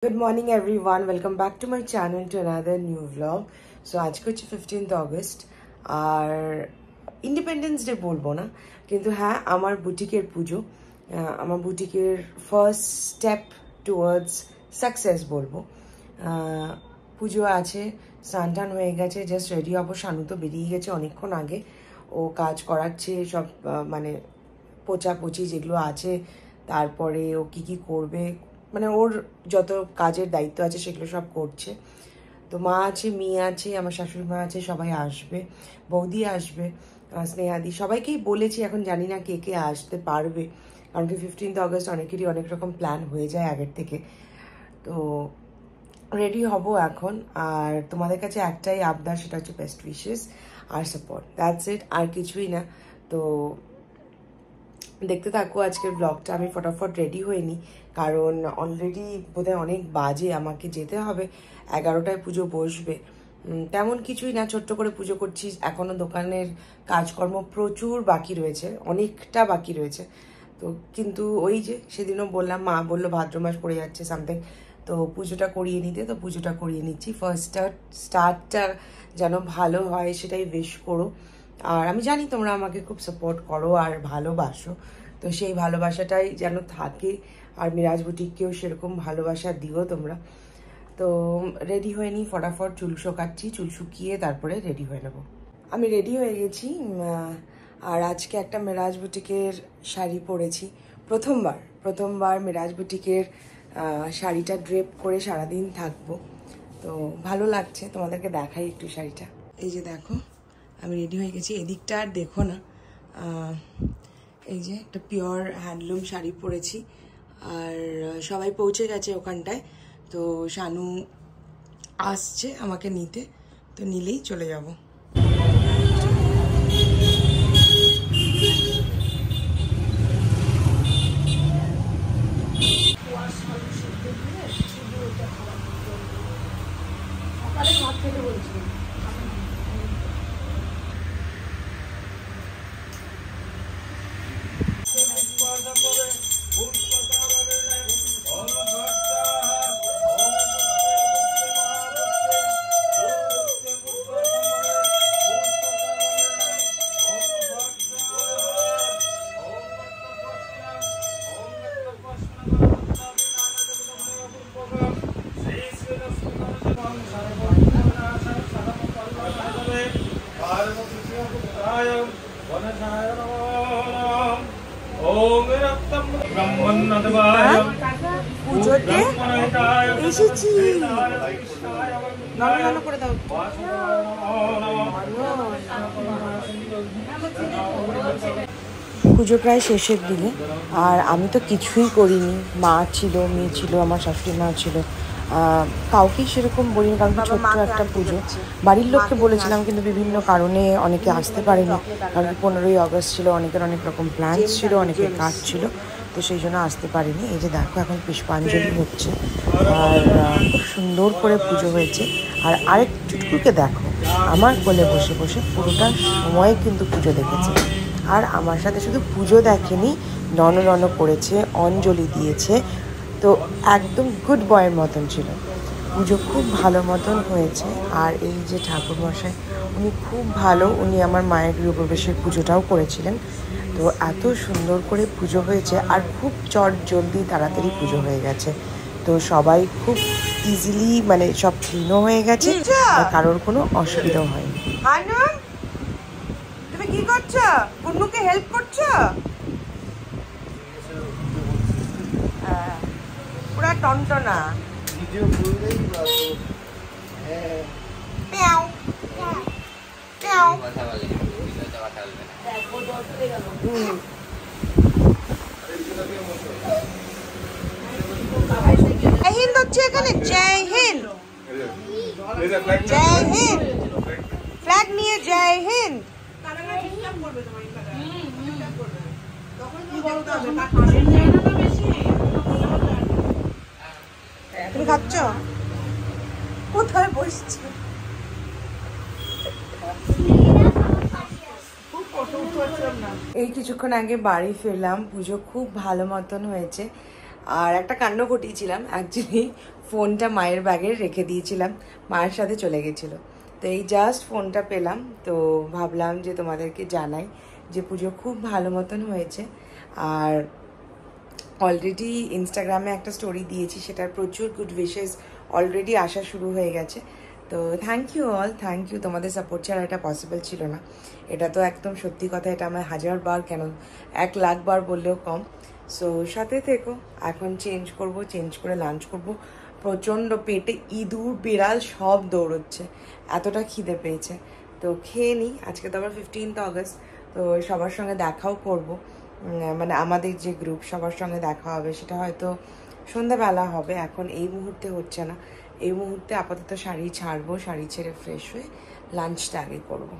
Good morning everyone, welcome back to my channel to another new vlog. So আজকে হচ্ছে 15th August আর independence day বলবো না, কিন্তু হ্যাঁ আমার বুটিকের পুজো, আমার বুটিকের ফার্স্ট স্টেপ টুয়ার্ডস সাকসেস বলবো। পুজো আছে, স্নান হয়ে গেছে, জাস্ট রেডি হবো। শানু তো বেরিয়ে গেছে অনেকক্ষণ আগে, ও কাজ করাচ্ছে সব, মানে পোছাপোছি যেগুলো আছে, তারপরে ও কি করবে, মানে ওর যত কাজের দায়িত্ব আছে সেগুলো সব করছে। তো মা আছে, মেয়ে আছে, আমার শাশুড়ি মা আছে, সবাই আসবে, বৌদি আসবে, স্নেহাদি, সবাইকেই বলেছি। এখন জানি না কে কে আসতে পারবে, কারণ কি 15th August অনেকেরই অনেক রকম প্ল্যান হয়ে যায় আগের থেকে। তো রেডি হব এখন, আর তোমাদের কাছে একটাই আবদার, সেটা হচ্ছে বেস্ট উইশেস আর সাপোর্ট, দ্যাটস ইট, আর কিছুই না। তো দেখতে থাকো আজকের ব্লগটা। আমি ফটাফট রেডি হয়ে নিই, কারণ অলরেডি বোধহয় অনেক বাজে, আমাকে যেতে হবে, 11টায় পুজো বসবে। তেমন কিছুই না, ছোট্ট করে পুজো করছি। এখনও দোকানের কাজকর্ম প্রচুর বাকি রয়েছে, অনেকটা বাকি রয়েছে। তো কিন্তু ওই যে সেদিনও বললাম, মা বললো ভাদ্র মাস পড়ে যাচ্ছে সামথিং, তো পুজোটা করিয়ে নিতে, তো পুজোটা করিয়ে নিচ্ছি। ফার্স্ট স্টার্টটা যেন ভালো হয় সেটাই উইশ করো। আর আমি জানি তোমরা আমাকে খুব সাপোর্ট করো আর ভালোবাসো, তো সেই ভালোবাসাটাই যেন থাকে, আর মিরাজ বুটিককেও সেরকম ভালোবাসা দিও তোমরা। তো রেডি হয়ে নিই ফটাফট, চুল শোকাচ্ছি, চুল শুকিয়ে তারপরে রেডি হয়ে নেবো। আমি রেডি হয়ে গেছি, আর আজকে একটা মিরাজ বুটিকের শাড়ি পরেছি, প্রথমবার মিরাজ বুটিকের শাড়িটা ড্রেপ করে সারাদিন থাকবো। তো ভালো লাগছে, তোমাদেরকে দেখাই একটু শাড়িটা। এই যে দেখো, আমি রেডি হয়ে গেছি। এদিকটা আর দেখো না, এই যে একটা পিওর হ্যান্ডলুম শাড়ি পরেছি, আর সবাই পৌঁছে গেছে ওখানটায়। তো শানু আসছে আমাকে নিতে, তো নিলেই চলে যাব। পুজোতে এসেছি, করে দাও। পুজো প্রায় শেষের দিকে, আর আমি তো কিছুই করিনি। মা ছিল, মেয়ে ছিল, আমার শাশুড়ি মা ছিল, কাউকেই সেরকম বলিনি, কারণ ছোট্ট একটা পুজো। বাড়ির লোককে বলেছিলাম, কিন্তু বিভিন্ন কারণে অনেকে আসতে পারেনি, কারণ 15ই August ছিল, অনেকের অনেক রকম প্ল্যান্স ছিল, অনেকের কাজ ছিল, তো সেই জন্য আসতে পারিনি। এই যে দেখো, এখন পুষ্পাঞ্জলি হচ্ছে, আর খুব সুন্দর করে পুজো হয়েছে। আর আরেকটুকুকে দেখো, আমার কোলে বসে বসে পুরোটা সময় কিন্তু পুজো দেখেছে, আর আমার সাথে শুধু পুজো দেখেনি, নন করেছে, অঞ্জলি দিয়েছে, তো একদম গুড বয়ের মতন ছিল। পুজো খুব ভালো মতন হয়েছে। আর এই যে ঠাকুরমশাই, উনি খুব ভালো, উনি আমার মায়ের গৃহপ্রবেশের পুজোটাও করেছিলেন। তো এত সুন্দর করে পুজো হয়েছে, আর খুব জলদি তাড়াতাড়ি পুজো হয়ে গেছে। তো সবাই খুব ইজিলি, মানে সব ক্লিনও হয়ে গেছে, আর কারোর কোনো অসুবিধাও হয়নি। তুমি কি করছো? কুন্নুকে হেল্প করছো? পুরা টনটনা। হিন্দ হচ্ছে এখানে, জয় হিন্দ, জয় হিন্দ, ফ্ল্যাগ নিয়ে জয় হিন্দ। তুমি খাচ্ছ? কোথায় বসছো? এই কিছুক্ষণ আগে বাড়ি ফিরলাম, পুজো খুব ভালো মতন হয়েছে। আর একটা কাণ্ড ঘটিয়েছিলাম, অ্যাকচুয়ালি ফোনটা মায়ের ব্যাগে রেখে দিয়েছিলাম, মায়ের সাথে চলে গেছিলো। তো এই জাস্ট ফোনটা পেলাম, তো ভাবলাম যে তোমাদেরকে জানাই যে পুজো খুব ভালো মতন হয়েছে। আর অলরেডি ইনস্টাগ্রামে একটা স্টোরি দিয়েছি, সেটার প্রচুর গুড উইশেস অলরেডি আসা শুরু হয়ে গেছে। তো thank you all, thank you. তোমাদের সাপোর্ট ছাড়া এটা পসিবল ছিল না। এটা তো একদম সত্যি কথা, এটা আমার 1000 বার কেন 1,00,000 বার বললেও কম। সো সাথে থেকো। এখন চেঞ্জ করব, চেঞ্জ করে লাঞ্চ করব। প্রচণ্ড পেটে ইঁদুর বিড়াল সব দৌড়চ্ছে, এতটা খিদে পেয়েছে। তো খেয়ে নিই। আজকে তো আবার 15th অগস্ট, তো সবার সঙ্গে দেখাও করব। মানে আমাদের যে গ্রুপ, সবার সঙ্গে দেখা হবে, সেটা হয়তো সন্ধ্যাবেলা হবে, এখন এই মুহূর্তে হচ্ছে না। এই মুহূর্তে আপাতত শাড়ি ছাড়বো, শাড়ি ছেড়ে ফ্রেশ হয়ে লাঞ্চটা আগে করবো।